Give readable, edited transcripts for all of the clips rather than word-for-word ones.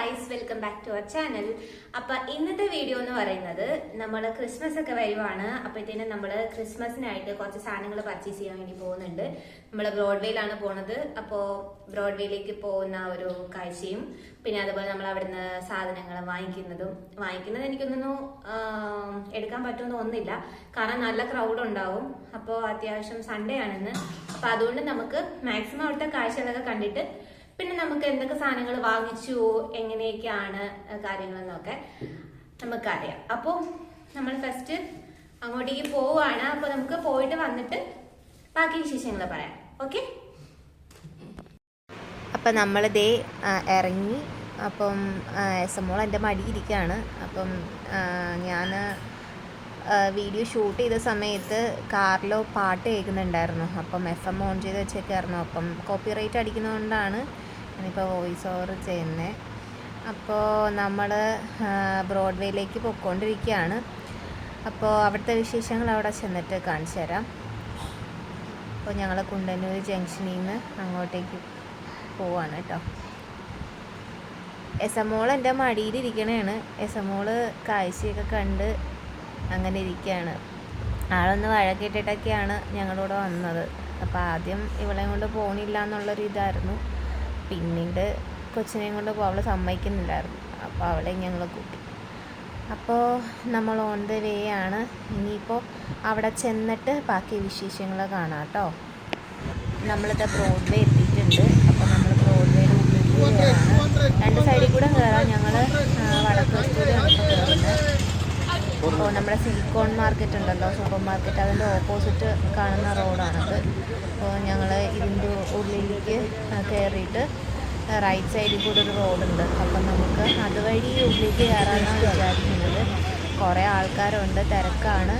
Guys, welcome back to our channel. അപ്പൊ ഇന്നത്തെ video എന്ന് പറയുന്നത് നമ്മൾ ക്രിസ്മസ് ഒക്കെ വരുവാണ്. അപ്പോഴത്തേനും നമ്മൾ ക്രിസ്മസിനായിട്ട് കുറച്ച് സാധനങ്ങൾ പർച്ചേസ് ചെയ്യാൻ വേണ്ടി പോകുന്നുണ്ട്. നമ്മൾ ബ്രോഡ്വേയിലാണ് പോണത്. അപ്പോൾ ബ്രോഡ്വേയിലേക്ക് പോകുന്ന ഒരു കാഴ്ചയും പിന്നെ അതുപോലെ നമ്മൾ അവിടുന്ന് സാധനങ്ങൾ വാങ്ങിക്കുന്നത് എനിക്കൊന്നും എടുക്കാൻ പറ്റുമെന്ന് തോന്നുന്നില്ല. കാരണം നല്ല ക്രൗഡ് ഉണ്ടാവും. അപ്പോൾ അത്യാവശ്യം സൺഡേ ആണെന്ന്. അപ്പൊ അതുകൊണ്ട് നമുക്ക് മാക്സിമം അവിടുത്തെ കാഴ്ചകളൊക്കെ കണ്ടിട്ട് പിന്നെ നമുക്ക് എന്തൊക്കെ സാധനങ്ങൾ വാങ്ങിച്ചു, എങ്ങനെയൊക്കെയാണ് കാര്യങ്ങളെന്നൊക്കെ നമുക്കറിയാം. അപ്പോൾ നമ്മൾ ഫസ്റ്റ് അങ്ങോട്ടേക്ക് പോവുകയാണ്. അപ്പോൾ നമുക്ക് പോയിട്ട് വന്നിട്ട് ബാക്കി വിശേഷങ്ങൾ പറയാം. ഓക്കെ. അപ്പം നമ്മളിതേ ഇറങ്ങി. അപ്പം എസ്എമ്മോൾ എൻ്റെ മടിയിരിക്കുകയാണ്. അപ്പം ഞാൻ വീഡിയോ ഷൂട്ട് ചെയ്ത സമയത്ത് കാറിലോ പാട്ട് കേൾക്കുന്നുണ്ടായിരുന്നു. അപ്പം FM ഓൺ ചെയ്ത് വെച്ചേക്കായിരുന്നു. അപ്പം കോപ്പിറൈറ്റ് അടിക്കുന്നതുകൊണ്ടാണ് ഞാനിപ്പോൾ വോയിസ് ഓവർ ചെയ്യുന്നത്. അപ്പോൾ നമ്മൾ ബ്രോഡ്വേയിലേക്ക് പോയിക്കൊണ്ടിരിക്കുകയാണ്. അപ്പോൾ അവിടുത്തെ വിശേഷങ്ങൾ അവിടെ ചെന്നിട്ട് കാണിച്ചു തരാം. അപ്പോൾ ഞങ്ങൾ കുണ്ടന്നൂർ ജംഗ്ഷനിൽ നിന്ന് അങ്ങോട്ടേക്ക് പോവാണ് കേട്ടോ. എസ്എമ്മോൾ എൻ്റെ മടിയിലിരിക്കണേണ്. എസ്എമ്മോള് കാഴ്ചയൊക്കെ കണ്ട് അങ്ങനെ ഇരിക്കുകയാണ്. ആളൊന്ന് വഴക്കിട്ടിട്ടൊക്കെയാണ് ഞങ്ങളോട് വന്നത്. അപ്പോൾ ആദ്യം ഇവളെയും കൊണ്ട് പോകണില്ല എന്നുള്ളൊരു ഇതായിരുന്നു. പിന്നീട് കൊച്ചിനെയും കൊണ്ട് അവൾ സമ്മതിക്കുന്നില്ലായിരുന്നു. അപ്പോൾ അവളെ ഞങ്ങൾ കൂട്ടി. അപ്പോൾ നമ്മൾ ഓൺ ദ വേ ആണ്. ഇനിയിപ്പോൾ അവിടെ ചെന്നിട്ട് ബാക്കി വിശേഷങ്ങൾ കാണാം കേട്ടോ. നമ്മളിത് ബ്രോഡ്വേ എത്തിയിട്ടുണ്ട്. അപ്പോൾ നമ്മൾ ബ്രോഡ്വേയുടെ ഉള്ളിൽ രണ്ട് സൈഡിൽ കൂടെ കയറാം. ഞങ്ങൾ വടക്ക് വശത്തൂടെയാണ് ഇപ്പോൾ കയറുന്നത്. അപ്പോൾ നമ്മുടെ സിലിക്കോൺ മാർക്കറ്റ് ഉണ്ടല്ലോ, സൂപ്പർ മാർക്കറ്റ്, അതിൻ്റെ ഓപ്പോസിറ്റ് കാണുന്ന റോഡാണത്. അപ്പോൾ ഞങ്ങൾ ഇതിൻ്റെ ഉള്ളിലേക്ക് കയറിയിട്ട് റൈറ്റ് സൈഡിൽ കൂടെ ഒരു റോഡുണ്ട്. അപ്പം നമുക്ക് അതുവഴി ഉള്ളിലേക്ക് കയറാമെന്നാണ് വിചാരിക്കുന്നത്. കുറേ ആൾക്കാരുണ്ട്, തിരക്കാണ്.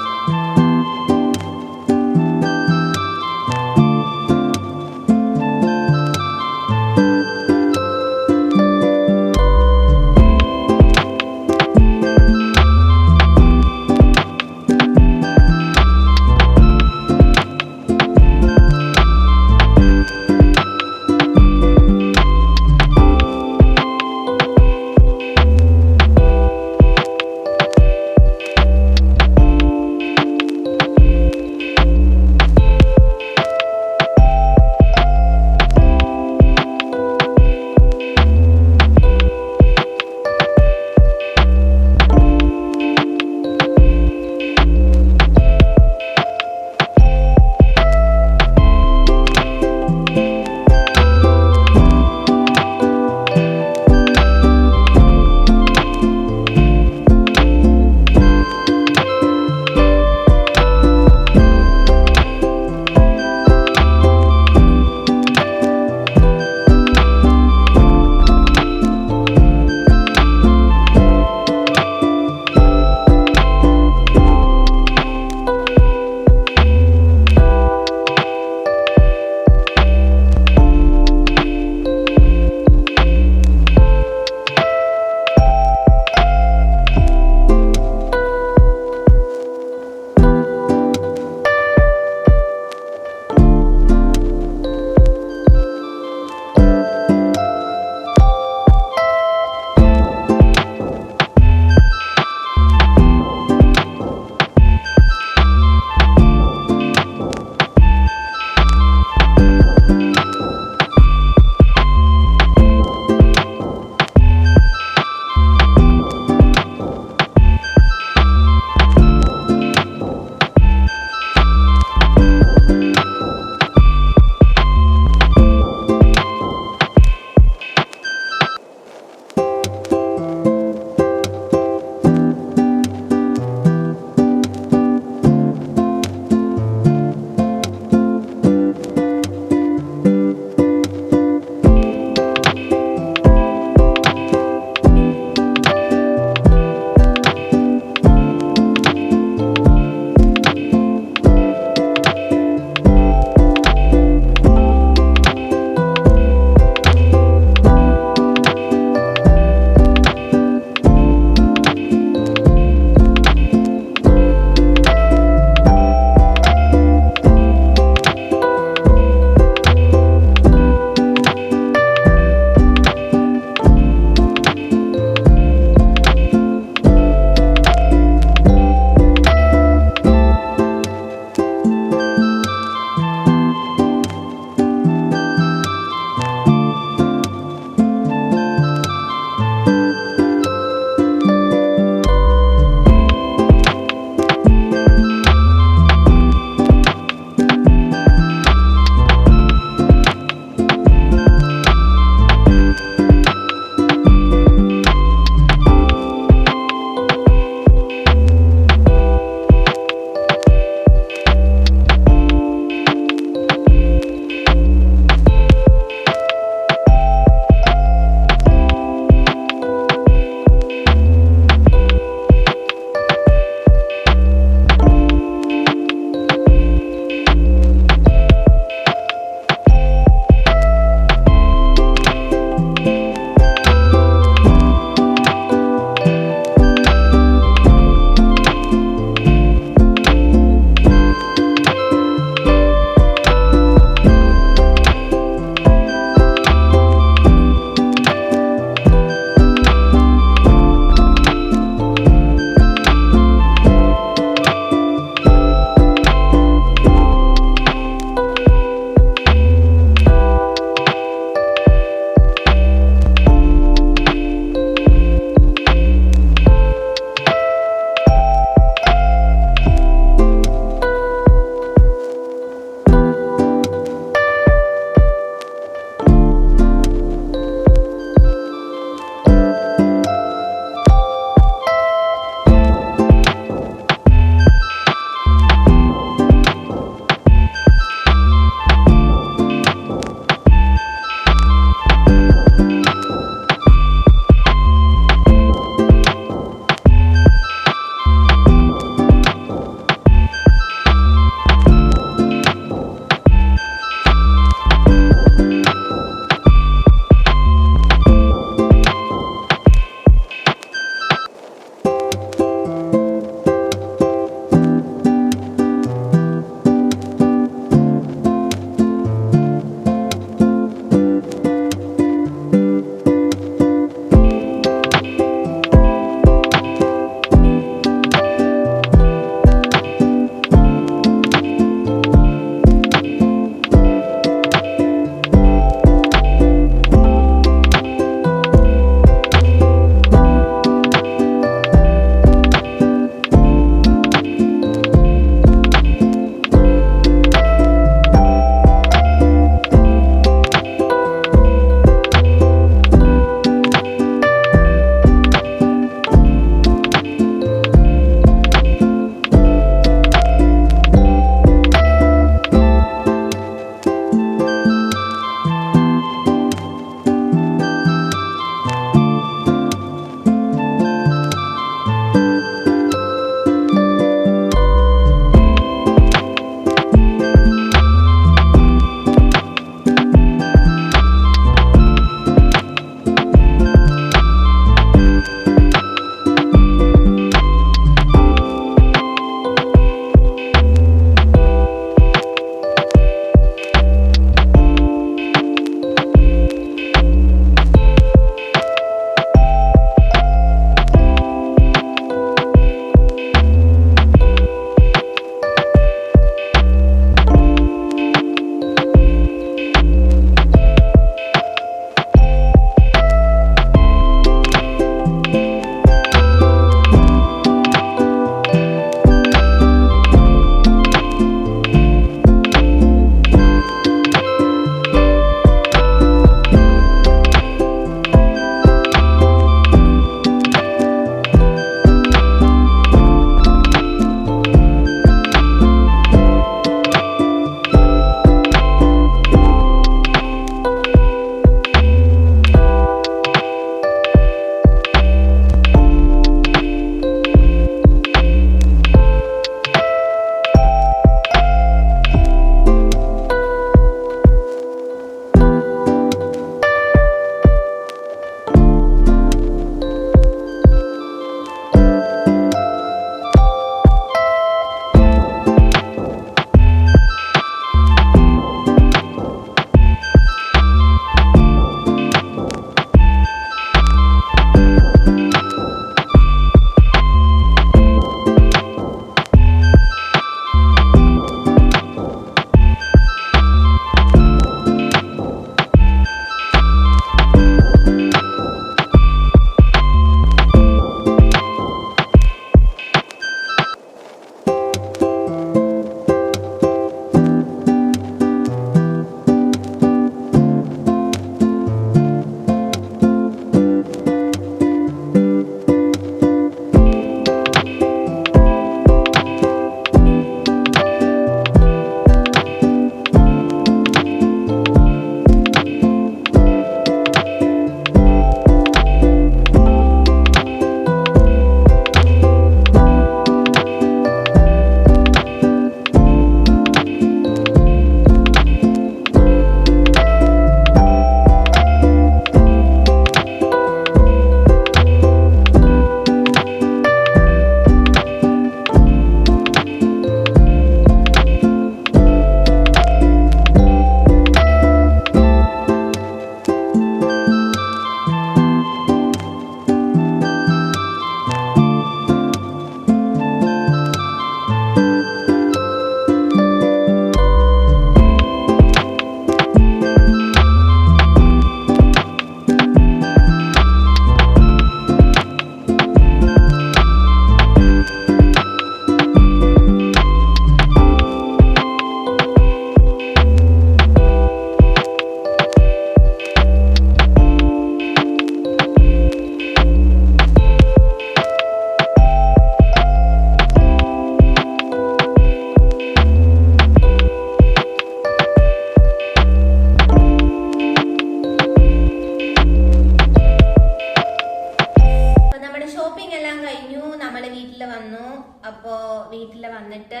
വന്നിട്ട്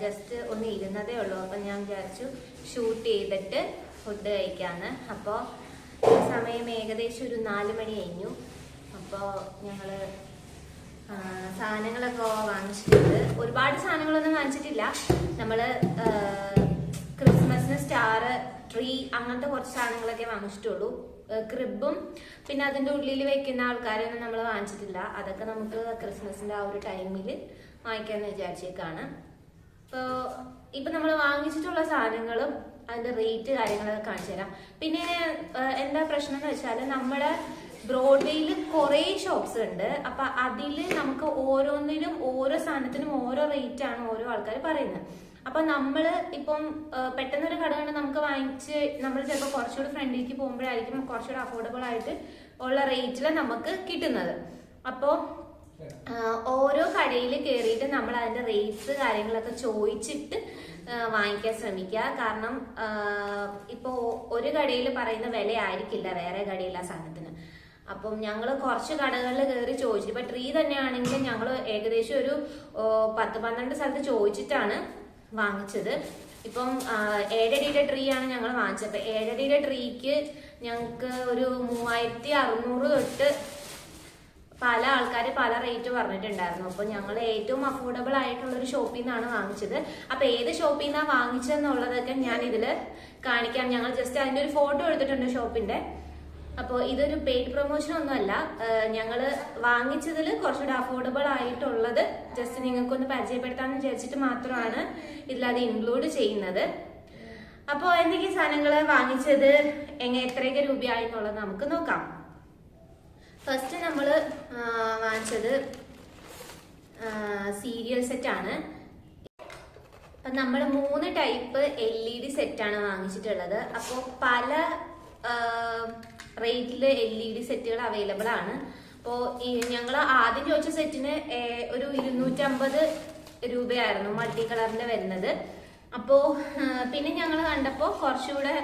ജസ്റ്റ് ഒന്ന് ഇരുന്നതേ ഉള്ളൂ. അപ്പം ഞാൻ വിചാരിച്ചു ഷൂട്ട് ചെയ്തിട്ട് ഫുഡ് കഴിക്കാമെന്ന്. അപ്പോൾ സമയം ഏകദേശം ഒരു 4 മണി കഴിഞ്ഞു. അപ്പോൾ ഞങ്ങൾ സാധനങ്ങളൊക്കെ വാങ്ങിച്ചിട്ടുണ്ട്. ഒരുപാട് സാധനങ്ങളൊന്നും വാങ്ങിച്ചിട്ടില്ല. നമ്മൾ ക്രിസ്മസിന് സ്റ്റാർ, ട്രീ, അങ്ങനത്തെ കുറച്ച് സാധനങ്ങളൊക്കെ വാങ്ങിച്ചിട്ടുള്ളൂ. ക്രിബും പിന്നെ അതിൻ്റെ ഉള്ളിൽ വെക്കുന്ന ആൾക്കാരൊന്നും നമ്മൾ വാങ്ങിച്ചിട്ടില്ല. അതൊക്കെ നമുക്ക് ക്രിസ്മസിൻ്റെ ആ ഒരു ടൈമിൽ വാങ്ങിക്കാമെന്ന് വിചാരിച്ചേക്കാണ്. ഇപ്പൊ നമ്മൾ വാങ്ങിച്ചിട്ടുള്ള സാധനങ്ങളും അതിന്റെ റേറ്റ് കാര്യങ്ങളൊക്കെ കാണിച്ചു തരാം. പിന്നെ എന്താ പ്രശ്നം എന്ന് വെച്ചാൽ നമ്മുടെ ബ്രോഡ്വേയിൽ കുറേ ഷോപ്സ് ഉണ്ട്. അപ്പൊ അതില് നമുക്ക് ഓരോന്നിനും ഓരോ സാധനത്തിനും ഓരോ റേറ്റ് ആണ് ഓരോ ആൾക്കാർ പറയുന്നത്. അപ്പൊ നമ്മള് ഇപ്പം പെട്ടെന്നൊരു കട കണ്ട് നമുക്ക് വാങ്ങിച്ച് നമ്മൾ ചിലപ്പോൾ കുറച്ചുകൂടി ഫ്രണ്ടിലേക്ക് പോകുമ്പോഴായിരിക്കും കുറച്ചുകൂടി അഫോർഡബിൾ ആയിട്ട് ഉള്ള റേറ്റിൽ നമുക്ക് കിട്ടുന്നത്. അപ്പോൾ ഓരോ കടയിൽ കയറിയിട്ട് നമ്മൾ അതിന്റെ റേറ്റ്സ് കാര്യങ്ങളൊക്കെ ചോദിച്ചിട്ട് വാങ്ങിക്കാൻ ശ്രമിക്കുക. കാരണം ഇപ്പോൾ ഒരു കടയിൽ പറയുന്ന വില ആയിരിക്കില്ല വേറെ കടയിൽ ആ സാധനത്തിന്. അപ്പം ഞങ്ങൾ കുറച്ച് കടകളിൽ കയറി ചോദിച്ചു. ഇപ്പൊ ട്രീ തന്നെയാണെങ്കിൽ ഞങ്ങൾ ഏകദേശം ഒരു 10-12 സ്ഥലത്ത് ചോദിച്ചിട്ടാണ് വാങ്ങിച്ചത്. ഇപ്പം 7 അടിയുടെ ട്രീ ആണ് ഞങ്ങൾ വാങ്ങിച്ചത്. അപ്പൊ 7 അടിയുടെ ട്രീക്ക് ഞങ്ങൾക്ക് ഒരു 3600 തൊട്ട് പല ആൾക്കാർ പല റേറ്റ് പറഞ്ഞിട്ടുണ്ടായിരുന്നു. അപ്പൊ ഞങ്ങൾ ഏറ്റവും അഫോർഡബിൾ ആയിട്ടുള്ള ഒരു ഷോപ്പിൽ നിന്നാണ് വാങ്ങിച്ചത്. അപ്പൊ ഏത് ഷോപ്പിൽ നിന്നാണ് വാങ്ങിച്ചതെന്നുള്ളതൊക്കെ ഞാൻ ഇതിൽ കാണിക്കാം. ഞങ്ങൾ ജസ്റ്റ് അതിന്റെ ഒരു ഫോട്ടോ എടുത്തിട്ടുണ്ട് ഷോപ്പിന്റെ. അപ്പോൾ ഇതൊരു പെയ്ഡ് പ്രൊമോഷൻ ഒന്നുമല്ല. ഞങ്ങൾ വാങ്ങിച്ചതിൽ കുറച്ചുകൂടെ അഫോർഡബിൾ ആയിട്ടുള്ളത് ജസ്റ്റ് നിങ്ങൾക്കൊന്ന് പരിചയപ്പെടുത്താമെന്ന് വിചാരിച്ചിട്ട് മാത്രമാണ് ഇതിലത് ഇൻക്ലൂഡ് ചെയ്യുന്നത്. അപ്പോൾ എന്തൊക്കെ സാധനങ്ങൾ വാങ്ങിച്ചത്, എത്രയൊക്കെ രൂപയായി എന്നുള്ളത് നമുക്ക് നോക്കാം. ഫസ്റ്റ് നമ്മൾ വാങ്ങിച്ചത് സീരിയൽ സെറ്റാണ്. അപ്പം നമ്മൾ 3 ടൈപ്പ് LED സെറ്റാണ് വാങ്ങിച്ചിട്ടുള്ളത്. അപ്പോൾ പല റേറ്റിൽ LED സെറ്റുകൾ അവൈലബിൾ ആണ്. അപ്പോൾ ഞങ്ങൾ ആദ്യം ചോദിച്ച സെറ്റിന് ഒരു 250 രൂപയായിരുന്നു മൾട്ടി കളറിന്റെ വരുന്നത്. അപ്പോൾ പിന്നെ ഞങ്ങൾ കണ്ടപ്പോൾ കുറച്ചുകൂടെ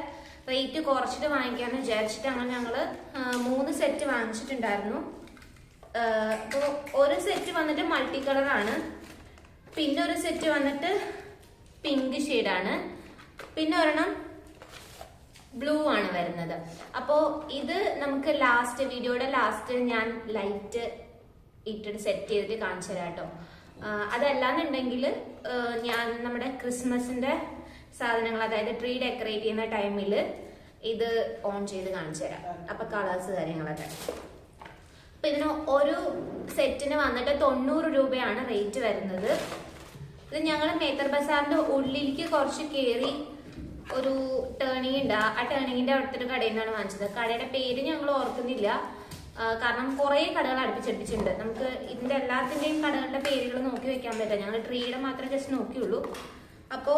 റേറ്റ് കുറച്ചിട്ട് വാങ്ങിക്കാമെന്ന് വിചാരിച്ചിട്ട് അങ്ങനെ ഞങ്ങൾ 3 സെറ്റ് വാങ്ങിച്ചിട്ടുണ്ടായിരുന്നു. അപ്പോൾ ഒരു സെറ്റ് വന്നിട്ട് മൾട്ടി കളറാണ്, പിന്നെ ഒരു സെറ്റ് വന്നിട്ട് പിങ്ക് ഷെയ്ഡാണ്, പിന്നെ ഒരെണ്ണം ബ്ലൂ ആണ് വരുന്നത്. അപ്പോൾ ഇത് നമുക്ക് വീഡിയോയുടെ ലാസ്റ്റ് ഞാൻ ലൈറ്റ് ഇട്ടിട്ട് സെറ്റ് ചെയ്തിട്ട് കാണിച്ചു തരാം കേട്ടോ. അതല്ലാന്നുണ്ടെങ്കിൽ ഞാൻ നമ്മുടെ ക്രിസ്മസിന്റെ സാധനങ്ങൾ, അതായത് ട്രീ ഡെക്കറേറ്റ് ചെയ്യുന്ന ടൈമിൽ ഇത് ഓൺ ചെയ്ത് കാണിച്ചു തരാം. അപ്പൊ കളേഴ്സ് കാര്യങ്ങളൊക്കെ. അപ്പൊ ഇതിന് ഒരു സെറ്റിന് വന്നിട്ട് 90 രൂപയാണ് റേറ്റ് വരുന്നത്. ഇത് ഞങ്ങൾ മേത്തർ ബസാറിന്റെ ഉള്ളിലേക്ക് കുറച്ച് കയറി ഒരു ടേണിംഗ് ഉണ്ട്. ആ ടേണിങ്ങിന്റെ അടുത്തൊരു കടയിൽ നിന്നാണ് വാങ്ങിച്ചത്. കടയുടെ പേര് ഞങ്ങൾ ഓർക്കുന്നില്ല, കാരണം കുറെ കടകൾ അടുപ്പിച്ചടുപ്പിച്ചിട്ടുണ്ട്. നമുക്ക് ഇതിന്റെ എല്ലാത്തിന്റെയും കടകളുടെ പേരുകൾ നോക്കി വെക്കാൻ പറ്റില്ല. ഞങ്ങൾ ട്രീയുടെ മാത്രമേ ജസ്റ്റ് നോക്കിയുള്ളൂ. അപ്പോ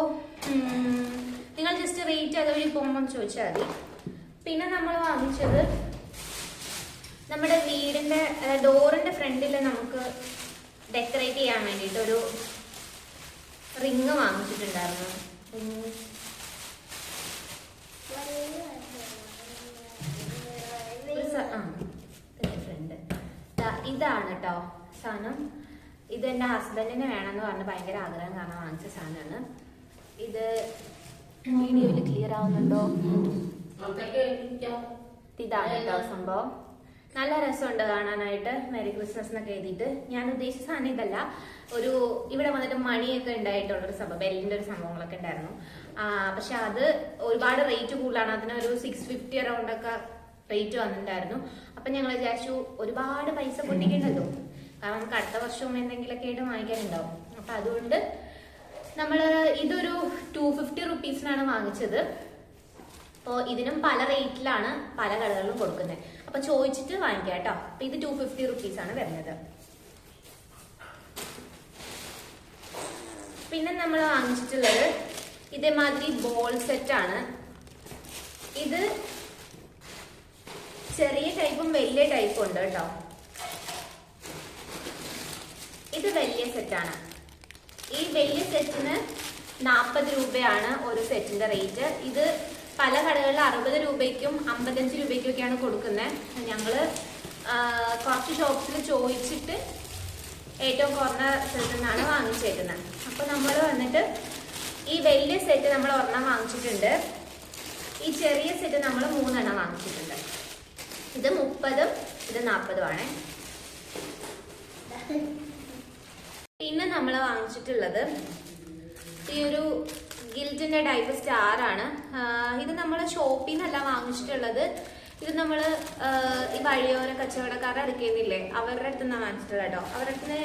നിങ്ങൾ ജസ്റ്റ് റേറ്റ് അതുവഴി പോകുമ്പോൾ ചോദിച്ചാൽ മതി. പിന്നെ നമ്മൾ വാങ്ങിച്ചത് നമ്മുടെ വീടിന്റെ ഡോറിന്റെ ഫ്രണ്ടിൽ നമുക്ക് ഡെക്കറേറ്റ് ചെയ്യാൻ വേണ്ടിയിട്ട് ഒരു റിങ് വാങ്ങിച്ചിട്ടുണ്ടായിരുന്നു. ഇതാണ് കേട്ടോ സാധനം. ഇത് എൻ്റെ ഹസ്ബൻഡിന് വേണമെന്ന് പറഞ്ഞ് ഭയങ്കര ആഗ്രഹം കാരണം വാങ്ങിച്ച സാധനമാണ്. ഇത് വീഡിയോയിൽ ക്ലിയർ ആവുന്നുണ്ടോ? ഇതാണ് കേട്ടോ സംഭവം. നല്ല രസമുണ്ട് കാണാനായിട്ട്. മെരി ക്രിസ്മസ് എന്നൊക്കെ എഴുതിയിട്ട്. ഞാൻ ഉദ്ദേശിച്ച സാധനം ഇതല്ല. ഒരു ഇവിടെ വന്നിട്ട് മണിയൊക്കെ ഉണ്ടായിട്ടുള്ളൊരു സംഭവം, ബെല്ലിന്റെ ഒരു സംഭവങ്ങളൊക്കെ ഉണ്ടായിരുന്നു. പക്ഷെ അത് ഒരുപാട് റേറ്റ് കൂടുതലാണ്. അതിനൊരു 650 അറൗണ്ട് ഒക്കെ റേറ്റ് വന്നിട്ടുണ്ടായിരുന്നു. അപ്പൊ ഞങ്ങൾ വിചാരിച്ചു ഒരുപാട് പൈസ പൊട്ടിക്കേണ്ടല്ലോ, കാരണം നമുക്ക് അടുത്ത വർഷവും എന്തെങ്കിലുമൊക്കെ ആയിട്ട് വാങ്ങിക്കാനുണ്ടാവും. അപ്പൊ അതുകൊണ്ട് നമ്മള് ഇതൊരു 250 റുപ്പീസിനാണ് വാങ്ങിച്ചത്. അപ്പോൾ ഇതിനും പല റേറ്റിലാണ് പല കടകളിലും കൊടുക്കുന്നത്. അപ്പൊ ചോദിച്ചിട്ട് വാങ്ങിക്കാം കേട്ടോ. അപ്പൊ ഇത് 250 റുപ്പീസാണ് വരുന്നത്. പിന്നെ നമ്മൾ വാങ്ങിച്ചിട്ടുള്ളത് ഇതേമാതിരി ബോൾ സെറ്റാണ്. ഇത് ചെറിയ ടൈപ്പും വലിയ ടൈപ്പും ഉണ്ട് കേട്ടോ. ഇത് വലിയ സെറ്റാണ്. ഈ വലിയ സെറ്റിന് 40 രൂപയാണ് ഒരു സെറ്റിന്റെ റേറ്റ്. ഇത് പല കടകളിൽ 60 രൂപയ്ക്കും 55 രൂപയ്ക്കും ഒക്കെയാണ് കൊടുക്കുന്നത്. ഞങ്ങള് കുറച്ച് ഷോപ്സിൽ ചോദിച്ചിട്ട് ഏറ്റവും കുറഞ്ഞ സ്ഥലത്തു നിന്നാണ് വാങ്ങിച്ചേക്കുന്നത്. അപ്പോൾ നമ്മൾ വന്നിട്ട് ഈ വലിയ സെറ്റ് നമ്മൾ ഒരെണ്ണം വാങ്ങിച്ചിട്ടുണ്ട്. ഈ ചെറിയ സെറ്റ് നമ്മൾ 3 എണ്ണം വാങ്ങിച്ചിട്ടുണ്ട്. ഇത് 30, ഇത് 40 ആണ്. പിന്നെ നമ്മൾ വാങ്ങിച്ചിട്ടുള്ളത് ഈ ഒരു ഗിൽറ്റിന്റെ ടൈപ്പ് സ്റ്റാർ ആണ്. ഇത് നമ്മൾ ഷോപ്പിൽ നിന്നല്ല വാങ്ങിച്ചിട്ടുള്ളത്. ഇത് നമ്മൾ ഈ വഴിയോര കച്ചവടക്കാരുടെ അടുക്കുന്നില്ലേ, അവരുടെ അടുത്ത് നിന്നാണ് വാങ്ങിച്ചിട്ടുള്ളത് കേട്ടോ. അവരുടെ അടുത്ത്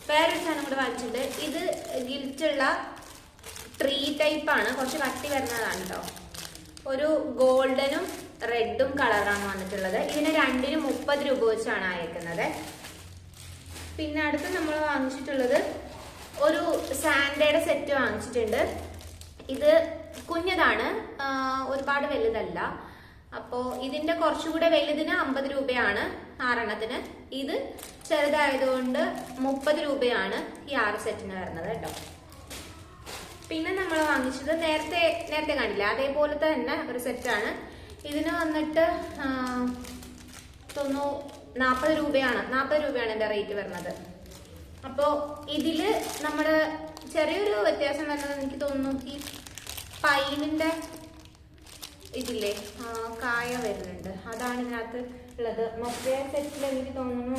വേറൊരു സാധനം കൂടെ വാങ്ങിച്ചിട്ടുണ്ട്. ഇത് ഗിൽറ്റുള്ള ട്രീ ടൈപ്പ് ആണ്, കുറച്ച് കട്ടി വരുന്നതാണ് കേട്ടോ. ഒരു ഗോൾഡനും റെഡും കളറാണ് വന്നിട്ടുള്ളത്. ഇതിന് രണ്ടിനും 30 രൂപ വെച്ചാണ് അയക്കുന്നത്. പിന്നെ അടുത്ത് നമ്മൾ വാങ്ങിച്ചിട്ടുള്ളത് ഒരു സാൻഡയുടെ സെറ്റ് വാങ്ങിച്ചിട്ടുണ്ട്. ഇത് കുഞ്ഞതാണ്, ഒരുപാട് വലുതല്ല. അപ്പോൾ ഇതിന്റെ കുറച്ചുകൂടെ വലുതിന് 50 രൂപയാണ് 6 എണ്ണത്തിന്. ഇത് ചെറുതായതുകൊണ്ട് 30 രൂപയാണ് ഈ 6 സെറ്റിന് വരുന്നത് കേട്ടോ. പിന്നെ നമ്മൾ വാങ്ങിച്ചത് നേരത്തെ കണ്ടില്ല, അതേപോലത്തെ തന്നെ ഒരു സെറ്റാണ്. ഇതിന് വന്നിട്ട് 40 രൂപയാണ്. 40 രൂപയാണ് ഇതിന്റെ റേറ്റ് വരുന്നത്. അപ്പോൾ ഇതില് നമ്മുടെ ചെറിയൊരു വ്യത്യാസം വരുന്നത് എനിക്ക് തോന്നുന്നു, ഈ പൈനിന്റെ ഇതില്ലേ കായ വരുന്നുണ്ട്, അതാണ് ഇതിനകത്ത് ഉള്ളത്. മറ്റേ സെറ്റിൽ എനിക്ക് തോന്നുന്നു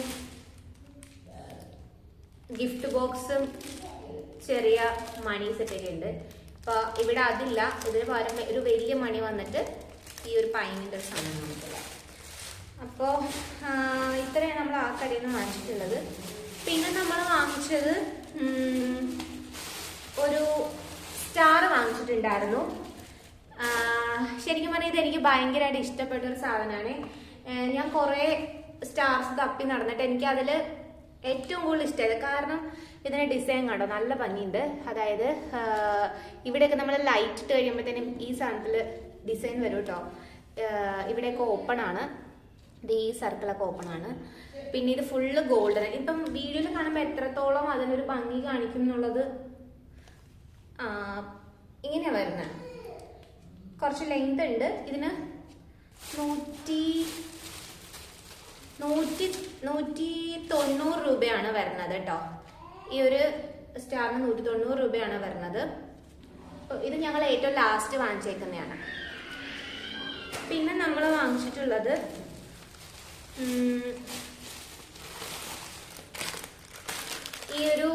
ഗിഫ്റ്റ് ബോക്സും ചെറിയ മണി സെറ്റൊക്കെ ഉണ്ട്. അപ്പൊ ഇവിടെ അതില്ല. ഇതിന് പകരം ഒരു വലിയ മണി വന്നിട്ട് ഈ ഒരു പൈനിന്റെ ഒരു സാധനം നമുക്കില്ല. അപ്പോ ഇത്രയാണ് നമ്മൾ ആ കടയിൽ നിന്ന് വാങ്ങിച്ചിട്ടുള്ളത്. പിന്നെ നമ്മൾ വാങ്ങിച്ചത് ഒരു സ്റ്റാർ വാങ്ങിച്ചിട്ടുണ്ടായിരുന്നു. ശരിക്കും പറഞ്ഞാൽ ഇത് എനിക്ക് ഭയങ്കരമായിട്ട് ഇഷ്ടപ്പെട്ട ഒരു സാധനമാണ്. ഞാൻ കുറേ സ്റ്റാർസ് തപ്പി നടന്നിട്ട് എനിക്ക് അതിൽ ഏറ്റവും കൂടുതൽ ഇഷ്ടമായത്, കാരണം ഇതിന്റെ ഡിസൈൻ കണ്ടോ, നല്ല ഭംഗിയുണ്ട്. അതായത് ഇവിടെയൊക്കെ നമ്മൾ ലൈറ്റ് ഇട്ട് കഴിയുമ്പോഴത്തേനും ഈ സാധനത്തിൽ ഡിസൈൻ വരും കേട്ടോ. ഇവിടെയൊക്കെ ഓപ്പൺ ആണ്, ഇത് ഈ സർക്കിളൊക്കെ ഓപ്പൺ ആണ്. പിന്നെ ഇത് ഫുള്ള് ഗോൾഡൻ. ഇപ്പം വീഡിയോയിൽ കാണുമ്പോൾ എത്രത്തോളം അതിനൊരു ഭംഗി കാണിക്കും എന്നുള്ളത് ഇങ്ങനെയാ വരുന്നത്. കുറച്ച് ലെങ്ത് ഉണ്ട്. ഇതിന് 190 രൂപയാണ് വരുന്നത് കേട്ടോ. ഈ ഒരു സ്റ്റാറിന് 190 രൂപയാണ് വരുന്നത്. ഇത് ഞങ്ങൾ ഏറ്റവും ലാസ്റ്റ് വാങ്ങിച്ചേക്കുന്നതാണ്. പിന്നെ നമ്മൾ വാങ്ങിച്ചിട്ടുള്ളത് ഈ ഒരു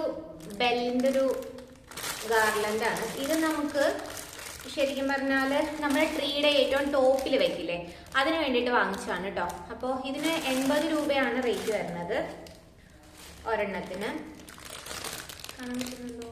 ബെല്ലിന്റെ ഒരു ഗാർലൻഡാണ്. ഇത് നമുക്ക് ശരിക്കും പറഞ്ഞാല് നമ്മുടെ ട്രീയുടെ ഏറ്റവും ടോപ്പിൽ വെക്കില്ലേ, അതിന് വേണ്ടിയിട്ട് വാങ്ങിച്ചതാണ് കേട്ടോ. അപ്പോൾ ഇതിന് 80 രൂപയാണ് റേറ്റ് വരുന്നത് ഒരെണ്ണത്തിന്. കാണാൻ പറ്റുന്നുണ്ടോ?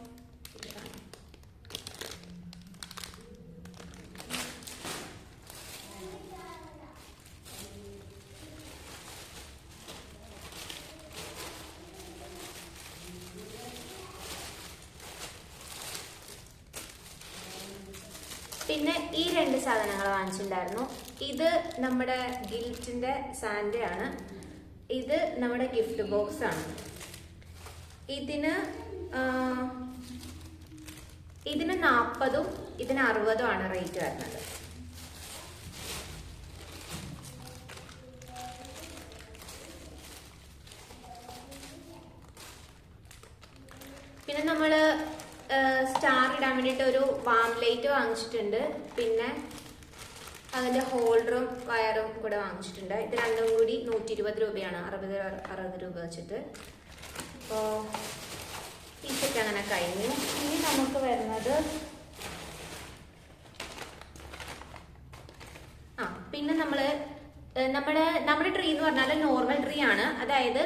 പിന്നെ ഈ 2 സാധനങ്ങൾ വാങ്ങിച്ചിട്ടുണ്ടായിരുന്നു. ഇത് നമ്മുടെ ഗിൽറ്റിന്റെ സാൻഡയാണ്. ഇത് നമ്മുടെ ഗിഫ്റ്റ് ബോക്സ് ആണ്. ഇതിന് 40ഉം ഇതിന് 60ഉം ആണ് റേറ്റ് വരുന്നത്. പിന്നെ നമ്മള് സ്റ്റാർ ഇടാൻ വേണ്ടിയിട്ട് ഒരു വാം ലൈറ്റ് വാങ്ങിച്ചിട്ടുണ്ട്. പിന്നെ അതിന്റെ ഹോൾഡറും വയറും കൂടെ വാങ്ങിച്ചിട്ടുണ്ട്. ഇത് രണ്ടും കൂടി 120 രൂപയാണ്, 60 രൂപ വെച്ചിട്ട്. അപ്പോൾ ഈ സെറ്റ് അങ്ങനെ കഴിഞ്ഞു. ഇനി നമുക്ക് വരുന്നത് പിന്നെ നമ്മുടെ ട്രീ എന്ന് പറഞ്ഞാൽ നോർമൽ ട്രീ ആണ്. അതായത്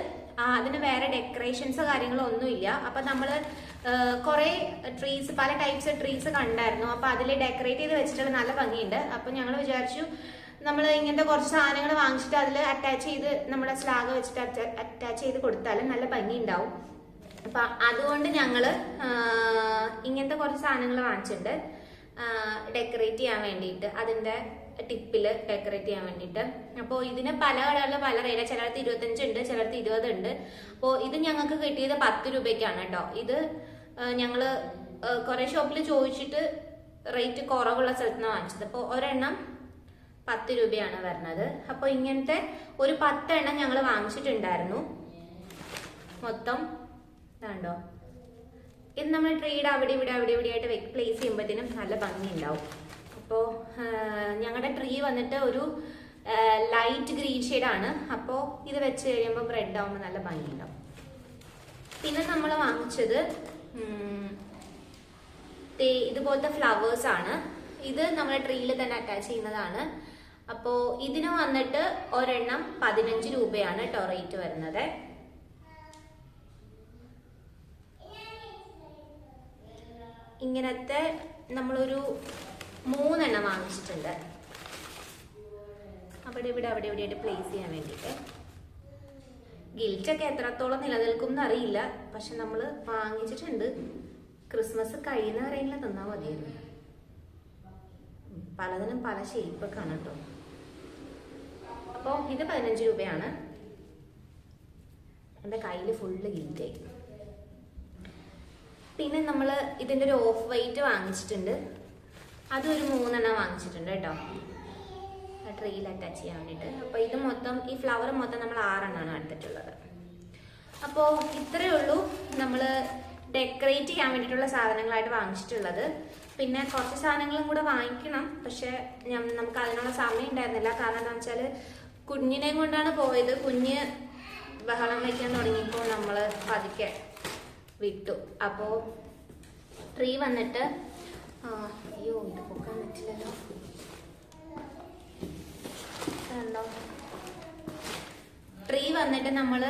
അതിന് വേറെ ഡെക്കറേഷൻസോ കാര്യങ്ങളോ ഒന്നുമില്ല. അപ്പൊ നമ്മള് കുറെ ട്രീസ്, പല ടൈപ്സ് ട്രീസ് കണ്ടായിരുന്നു. അപ്പൊ അതിൽ ഡെക്കറേറ്റ് ചെയ്ത് വെച്ചിട്ടുള്ള നല്ല ഭംഗിയുണ്ട്. അപ്പൊ ഞങ്ങൾ വിചാരിച്ചു നമ്മൾ ഇങ്ങനത്തെ കുറച്ച് സാധനങ്ങൾ വാങ്ങിച്ചിട്ട് അതിൽ അറ്റാച്ച് ചെയ്ത് നമ്മുടെ സ്ലാഗ് വെച്ചിട്ട് അറ്റാച്ച് ചെയ്ത് കൊടുത്താൽ നല്ല ഭംഗി ഉണ്ടാവും. അപ്പൊ അതുകൊണ്ട് ഞങ്ങള് ഇങ്ങനത്തെ കുറച്ച് സാധനങ്ങൾ വാങ്ങിച്ചിട്ടുണ്ട് ഡെക്കറേറ്റ് ചെയ്യാൻ വേണ്ടിയിട്ട്, അതിന്റെ ടിപ്പില് ഡെക്കറേറ്റ് ചെയ്യാൻ വേണ്ടിയിട്ട്. അപ്പോൾ ഇതിന് പല കടകളിൽ പല റേറ്റ്, ചിലടത്ത് 25 ഉണ്ട്, ചിലടത്ത് 20 ഉണ്ട്. അപ്പോൾ ഇത് ഞങ്ങൾക്ക് കിട്ടിയത് 10 രൂപയ്ക്കാണ് കേട്ടോ. ഇത് ഞങ്ങള് കുറെ ഷോപ്പിൽ ചോദിച്ചിട്ട് റേറ്റ് കുറവുള്ള സ്ഥലത്ത് നിന്ന് വാങ്ങിച്ചത്. അപ്പോൾ ഒരെണ്ണം 10 രൂപയാണ് വരുന്നത്. അപ്പോൾ ഇങ്ങനത്തെ ഒരു 10 എണ്ണം ഞങ്ങൾ വാങ്ങിച്ചിട്ടുണ്ടായിരുന്നു. മൊത്തം ഇതാണ്ടോ, ഇത് നമ്മൾ ട്രീയുടെ അവിടെ ഇവിടെ ആയിട്ട് പ്ലേസ് ചെയ്യുമ്പോഴത്തേനും നല്ല ഭംഗി ഉണ്ടാവും. അപ്പോൾ ഞങ്ങളുടെ ട്രീ വന്നിട്ട് ഒരു ലൈറ്റ് ഗ്രീൻ ഷെയ്ഡാണ്. അപ്പോൾ ഇത് വെച്ച് കഴിയുമ്പോൾ റെഡ് ആവുമ്പോൾ നല്ല ഭംഗി ഉണ്ടാവും. പിന്നെ നമ്മൾ വാങ്ങിച്ചത് ഇതുപോലത്തെ ഫ്ലവേഴ്സ് ആണ്. ഇത് നമ്മുടെ ട്രീയിൽ തന്നെ അറ്റാച്ച് ചെയ്യുന്നതാണ്. അപ്പോൾ ഇതിന് വന്നിട്ട് ഒരെണ്ണം 15 രൂപയാണ് കേട്ടോ റേറ്റ് വരുന്നത്. ഇങ്ങനത്തെ നമ്മളൊരു 3 എണ്ണം വാങ്ങിച്ചിട്ടുണ്ട്, അവിടെ ഇവിടെ ആയിട്ട് പ്ലേസ് ചെയ്യാൻ വേണ്ടിയിട്ട്. ഗിൽറ്റൊക്കെ എത്രത്തോളം നിലനിൽക്കും എന്നറിയില്ല, പക്ഷെ നമ്മൾ വാങ്ങിച്ചിട്ടുണ്ട്. ക്രിസ്മസ് കഴിയുന്ന അറിയില്ല തന്നാൽ മതിയായിരുന്നു. പലതിനും പല ഷേപ്പൊക്കെ ആണ് കേട്ടോ. അപ്പോൾ ഇത് 15 രൂപയാണ്. എൻ്റെ കയ്യിൽ ഫുള്ള് ഗിൽറ്റായി. പിന്നെ നമ്മൾ ഇതിൻ്റെ ഒരു ഓഫ് വൈറ്റ് വാങ്ങിച്ചിട്ടുണ്ട്, അതൊരു 3 എണ്ണം വാങ്ങിച്ചിട്ടുണ്ട് കേട്ടോ, ട്രീയിൽ അറ്റാച്ച് ചെയ്യാൻ വേണ്ടിയിട്ട്. അപ്പോൾ ഇത് മൊത്തം, ഈ ഫ്ലവർ മൊത്തം നമ്മൾ 6 എണ്ണമാണ് എടുത്തിട്ടുള്ളത്. അപ്പോൾ ഇത്രയേ ഉള്ളൂ നമ്മൾ ഡെക്കറേറ്റ് ചെയ്യാൻ വേണ്ടിയിട്ടുള്ള സാധനങ്ങളായിട്ട് വാങ്ങിച്ചിട്ടുള്ളത്. പിന്നെ കുറച്ച് സാധനങ്ങളും കൂടെ വാങ്ങിക്കണം, പക്ഷെ നമുക്ക് അതിനുള്ള സമയം ഉണ്ടായിരുന്നില്ല. കാരണം എന്താണെന്ന് വെച്ചാൽ കുഞ്ഞിനെയും കൊണ്ടാണ് പോയത്. കുഞ്ഞ് ബഹളം വയ്ക്കാൻ തുടങ്ങിയപ്പോൾ നമ്മൾ പതുക്കെ വിട്ടു. അപ്പോൾ ട്രീ വന്നിട്ട് അയ്യോ ഇത് പൊക്കാൻ പറ്റില്ലല്ലോ, ട്രീ വന്നിട്ട് നമ്മൾ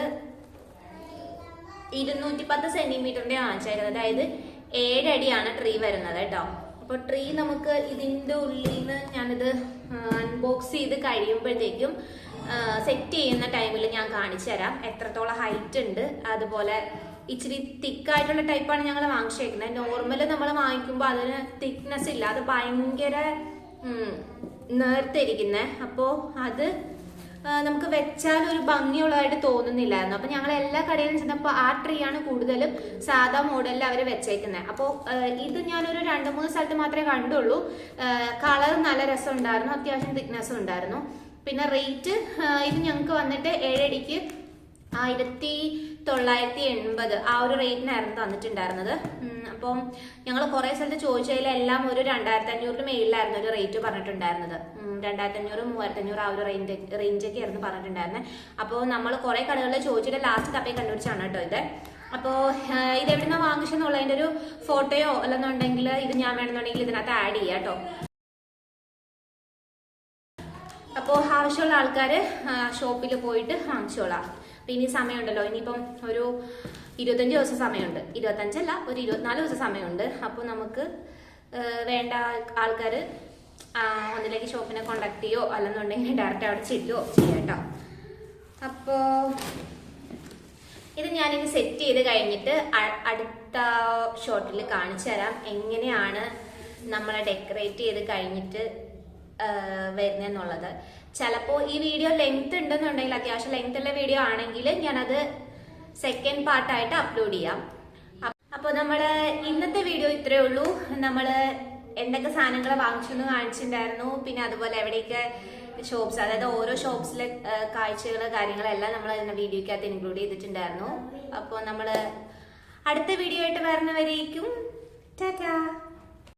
210 സെന്റിമീറ്ററിന്റെ വാങ്ങിച്ചായിരുന്നത്. അതായത് 7 അടിയാണ് ട്രീ വരുന്നത് കേട്ടോ. അപ്പോൾ ട്രീ നമുക്ക് ഇതിൻ്റെ ഉള്ളിൽ നിന്ന് ഞാനിത് അൺബോക്സ് ചെയ്ത് കഴിയുമ്പോഴത്തേക്കും സെറ്റ് ചെയ്യുന്ന ടൈമിൽ ഞാൻ കാണിച്ചു തരാം എത്രത്തോളം ഹൈറ്റ് ഉണ്ട്. അതുപോലെ ഇച്ചിരി തിക്കായിട്ടുള്ള ടൈപ്പാണ് ഞങ്ങൾ വാങ്ങിച്ചേക്കുന്നത്. നോർമൽ നമ്മൾ വാങ്ങിക്കുമ്പോൾ അതിന് തിക്നെസ് ഇല്ല, അത് ഭയങ്കര നേർത്തിരിക്കുന്നത്. അപ്പോൾ അത് നമുക്ക് വെച്ചാൽ ഒരു ഭംഗിയുള്ളതായിട്ട് തോന്നുന്നില്ലായിരുന്നു. അപ്പോൾ ഞങ്ങൾ എല്ലാ കടയിലും ചെന്നപ്പോൾ ആ ട്രീ ആണ് കൂടുതലും സാധാ മോഡലിൽ അവർ വെച്ചേക്കുന്നത്. അപ്പോൾ ഇത് ഞാനൊരു 2-3 സ്ഥലത്ത് മാത്രമേ കണ്ടുള്ളൂ. കളർ നല്ല രസം ഉണ്ടായിരുന്നു, അത്യാവശ്യം തിക്നെസ്സും ഉണ്ടായിരുന്നു. പിന്നെ റേറ്റ് ഇത് ഞങ്ങൾക്ക് വന്നിട്ട് 7 അടിക്ക് 1980 ആ ഒരു റേറ്റിനായിരുന്നു തന്നിട്ടുണ്ടായിരുന്നത്. അപ്പം ഞങ്ങൾ കുറേ സ്ഥലത്ത് ചോദിച്ചതിലെല്ലാം ഒരു 2500 മേളിലായിരുന്നു ഒരു റേറ്റ് പറഞ്ഞിട്ടുണ്ടായിരുന്നത്. 2500, 3500 ആ ഒരു റേഞ്ചൊക്കെ ആയിരുന്നു പറഞ്ഞിട്ടുണ്ടായിരുന്നത്. അപ്പോൾ നമ്മൾ കുറേ കടകളിൽ ചോദിച്ചിട്ട് ലാസ്റ്റ് തപ്പി കണ്ടുപിടിച്ചാണ് കേട്ടോ ഇത്. അപ്പോൾ ഇത് എവിടെ നിന്നാണ് വാങ്ങിച്ചെന്നുള്ളതിൻ്റെ ഒരു ഫോട്ടോയോ അല്ലെന്നുണ്ടെങ്കിൽ ഇത് ഞാൻ വേണമെന്നുണ്ടെങ്കിൽ ഇതിനകത്ത് ആഡ് ചെയ്യാം കേട്ടോ. അപ്പോൾ ആവശ്യമുള്ള ആൾക്കാർ ഷോപ്പിൽ പോയിട്ട് വാങ്ങിച്ചോളാം. പിന്നെ ഈ സമയമുണ്ടല്ലോ, ഇനിയിപ്പം ഒരു 25 ദിവസം സമയമുണ്ട്, 25 അല്ല ഒരു 24 ദിവസം സമയമുണ്ട്. അപ്പോൾ നമുക്ക് വേണ്ട ആൾക്കാർ ഒന്നിലേക്ക് ഷോപ്പിനെ കോണ്ടാക്ട് ചെയ്യോ അല്ലെന്നുണ്ടെങ്കിൽ ഡയറക്റ്റ് അവിടെ ചെല്ലുകയോ ചെയ്യാം കേട്ടോ. അപ്പോൾ ഇത് ഞാനിത് സെറ്റ് ചെയ്ത് കഴിഞ്ഞിട്ട് അടുത്ത ഷോട്ടിൽ കാണിച്ചു തരാം എങ്ങനെയാണ് നമ്മളെ ഡെക്കറേറ്റ് ചെയ്ത് കഴിഞ്ഞിട്ട് വരുന്നെന്നുള്ളത്. ചിലപ്പോൾ ഈ വീഡിയോ ലെങ്ത് ഉണ്ടെന്നുണ്ടെങ്കിൽ, അത്യാവശ്യം ലെങ്ത് ഉള്ള വീഡിയോ ആണെങ്കിൽ ഞാനത് സെക്കൻഡ് പാർട്ടായിട്ട് അപ്ലോഡ് ചെയ്യാം. അപ്പോൾ നമ്മൾ ഇന്നത്തെ വീഡിയോ ഇത്രയേ ഉള്ളൂ. നമ്മൾ എന്തൊക്കെ സാധനങ്ങൾ വാങ്ങിച്ചെന്ന് കാണിച്ചിട്ടുണ്ടായിരുന്നു. പിന്നെ അതുപോലെ എവിടെയൊക്കെ ഷോപ്സ്, അതായത് ഓരോ ഷോപ്സിലെ കാഴ്ചകൾ കാര്യങ്ങളെല്ലാം നമ്മൾ അതിൻ്റെ വീഡിയോയ്ക്കകത്ത് ഇൻക്ലൂഡ് ചെയ്തിട്ടുണ്ടായിരുന്നു. അപ്പോൾ നമ്മൾ അടുത്ത വീഡിയോ ആയിട്ട് വരുന്നവരേക്കും ടാറ്റാ.